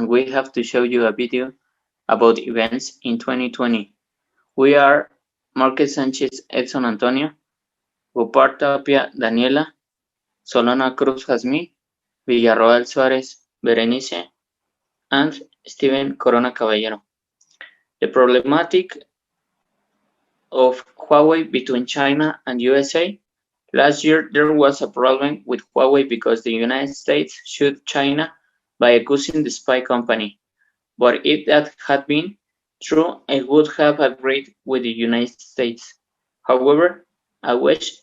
and we have to show you a video about events in 2020. We are Marquez Sanchez, Edson Antonio, Gopar Tapia, Daniela, Solana Cruz Jazmín, Villarroel Suárez, Berenice, and Steven Corona Caballero. The problematic of Huawei between China and USA. Last year there was a problem with Huawei because the United States sued China by accusing the spy company. But if that had been true, I would have agreed with the United States. However, I wish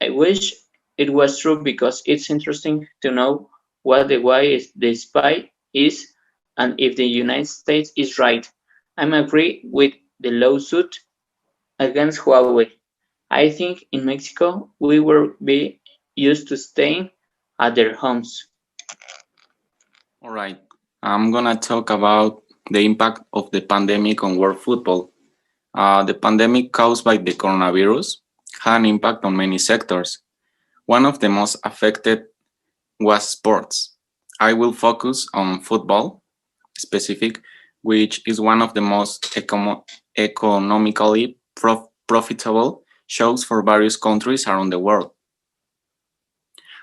I wish it was true because it's interesting to know what the why is the spy is and if the United States is right. I'm agree with the lawsuit against Huawei. I think in Mexico we will be used to staying at their homes. All right, I'm gonna talk about the impact of the pandemic on world football. The pandemic caused by the coronavirus had an impact on many sectors. One of the most affected was sports. I will focus on football specific, which is one of the most economically profitable shows for various countries around the world.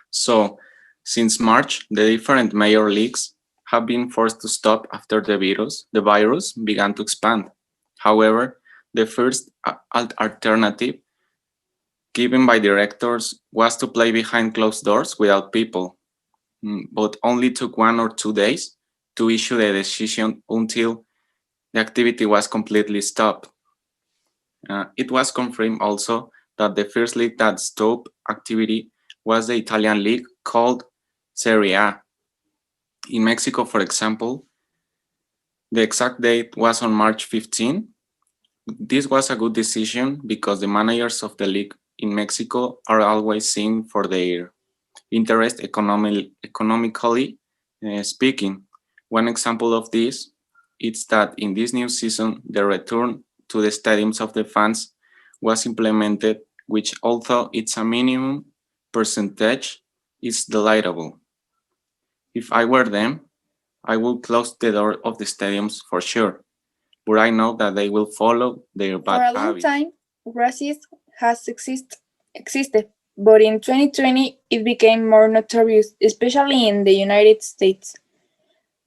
So, since March, the different major leagues have been forced to stop after the virus began to expand. However, the first alternative given by directors was to play behind closed doors without people, but only took 1 or 2 days to issue the decision until the activity was completely stopped. It was confirmed also that the first league that stopped activity was the Italian league called Serie A. In Mexico, for example, the exact date was on March 15. This was a good decision because the managers of the league in Mexico are always seen for their interest economically speaking. One example of this is that in this new season, the return to the stadiums of the fans was implemented, which although it's a minimum percentage, is delightful. If I were them, I would close the door of the stadiums for sure, but I know that they will follow their bad habits. For a long time, racism has existed, but in 2020 it became more notorious, especially in the United States.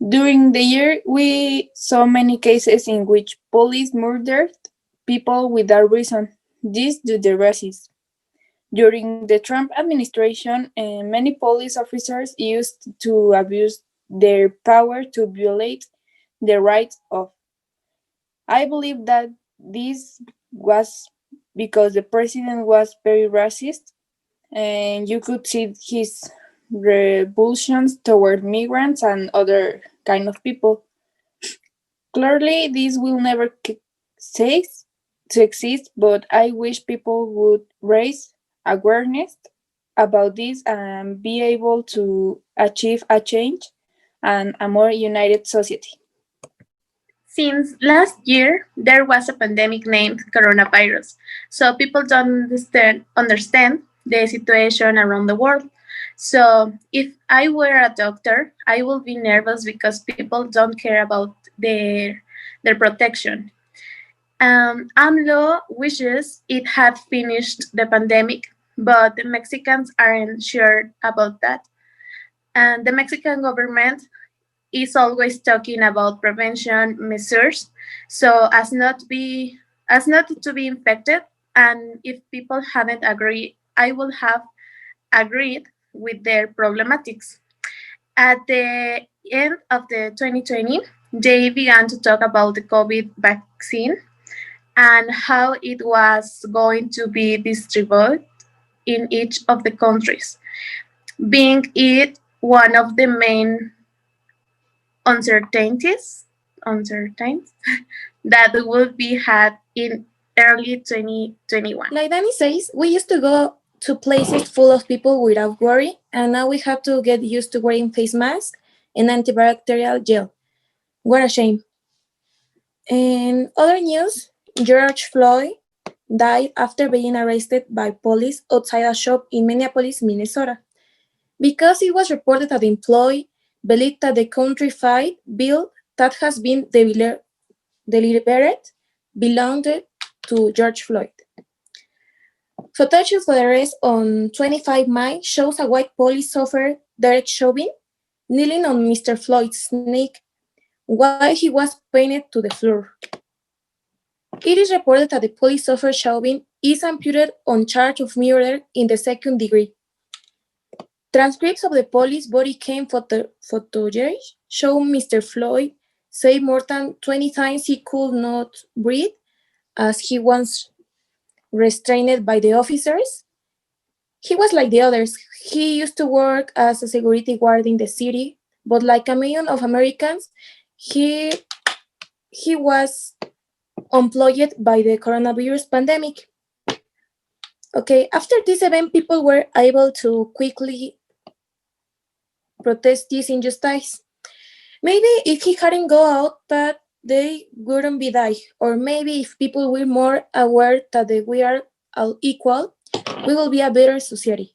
During the year, we saw many cases in which police murdered people without reason. This due to racism. During the Trump administration, many police officers used to abuse their power to violate the rights of. I believe that this was because the president was very racist, and you could see his revulsions toward migrants and other kind of people. Clearly, this will never cease to exist, but I wish people would raise awareness about this and be able to achieve a change and a more united society. Since last year, there was a pandemic named coronavirus, so people don't understand the situation around the world. So if I were a doctor, I would be nervous because people don't care about their protection. AMLO wishes it had finished the pandemic, but the Mexicans aren't sure about that. And the Mexican government is always talking about prevention measures so as not to be infected, and if people hadn't agreed, I would have agreed with their problematics. At the end of the 2020, they began to talk about the COVID vaccine and how it was going to be distributed in each of the countries, being it one of the main uncertainties that will be had in early 2021. Like Danny says, we used to go to places full of people without worry, and now we have to get used to wearing face masks and antibacterial gel. What a shame. In other news, George Floyd died after being arrested by police outside a shop in Minneapolis, Minnesota. Because it was reported that the employee believed that the countrified bill that has been delivered belonged to George Floyd. Footage of the arrest on 25 May shows a white police officer, Derek Chauvin, kneeling on Mr. Floyd's neck while he was pinned to the floor. It is reported that the police officer Chauvin is imputed on charge of murder in the second degree. Transcripts of the police body cam footage show Mr. Floyd say more than 20 times he could not breathe as he was restrained by the officers. He was like the others. He used to work as a security guard in the city, but like a million of Americans, he was employed by the coronavirus pandemic. Okay, after this event, people were able to quickly protest this injustice. Maybe if he hadn't go out, that they wouldn't be die. Or maybe if people were more aware that we are all equal, we will be a better society.